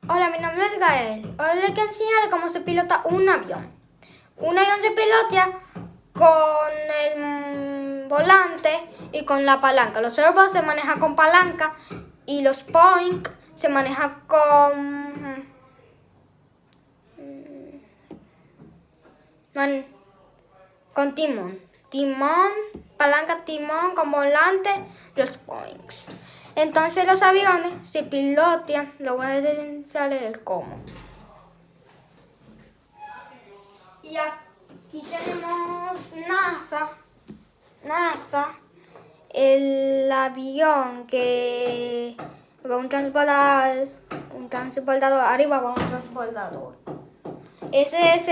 Hola, mi nombre es Gael. Hoy les quiero enseñar cómo se pilota un avión. Un avión se pilota con el volante y con la palanca. Los airbags se manejan con palanca y los Boeing se manejan con timón. Timón, palanca, timón, con volante, los Boeings. Entonces los aviones se pilotean, lo voy a enseñar cómo. Y aquí tenemos NASA, el avión que va un transportador, arriba va un transportador. Ese es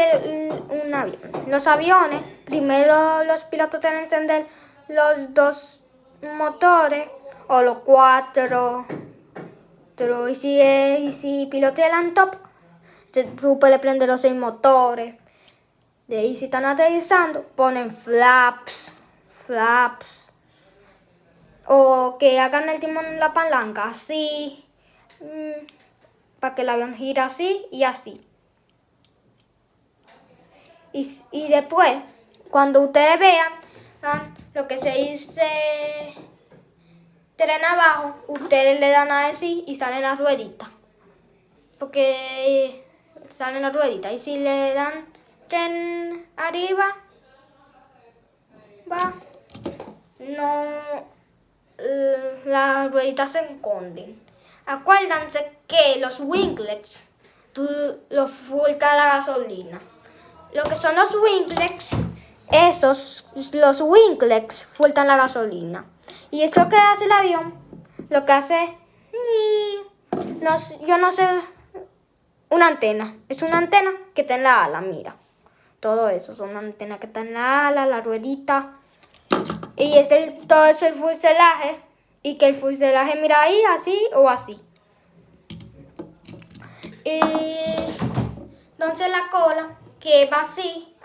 un avión. Los aviones, primero los pilotos tienen que encender los dos motores o los cuatro. Y si pilotean top, se puede prender los 6 motores. De ahí si están aterrizando, ponen flaps. O que hagan el timón en la palanca, así. Para que el avión gire así y así. Y después, cuando ustedes vean lo que se dice tren abajo, ustedes le dan a así y salen las rueditas. Porque salen las rueditas. Y si le dan tren arriba, las rueditas se esconden. Acuérdense que los winglets, los falta la gasolina. Lo que son los winglets, los winglets faltan la gasolina. Y es lo que hace el avión, lo que hace, yo no sé, una antena. Es una antena que está en la ala, mira. Todo eso es una antena que está en la ala, la ruedita. Y todo es el fuselaje. Y que el fuselaje mira ahí, así o así. Y entonces la cola que va así.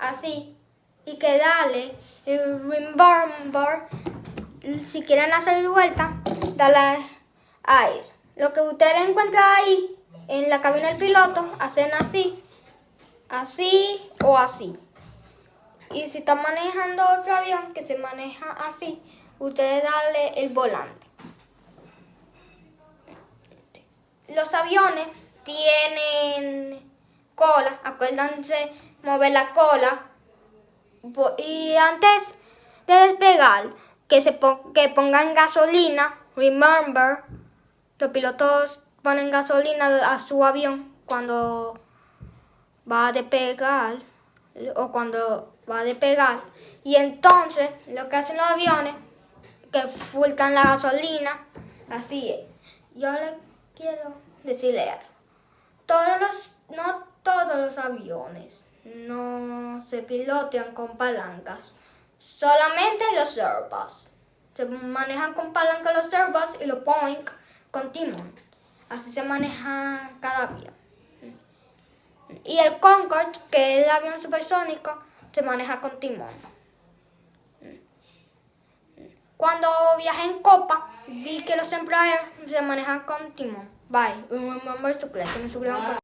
Y que dale, remember, si quieren hacer vuelta, dale a eso. Lo que ustedes encuentran ahí en la cabina del piloto, hacen así o así. Y si están manejando otro avión que se maneja así, ustedes dale el volante. Los aviones tienen cola, acuérdense mover la cola. Y antes de despegar, que pongan gasolina, remember, los pilotos ponen gasolina a su avión cuando va a despegar o cuando va a despegar. Y entonces lo que hacen los aviones, que fulcan la gasolina, así es. Yo les quiero decirle algo. No todos los aviones no se pilotean con palancas. Solamente los Airbus. Se manejan con palanca los Airbus y los Boeing con timón. Así se maneja cada avión. Y el Concorde, que es el avión supersónico, se maneja con timón. Cuando viajé en Copa, vi que los Embraer se manejan con timón. Bye. Remember to click.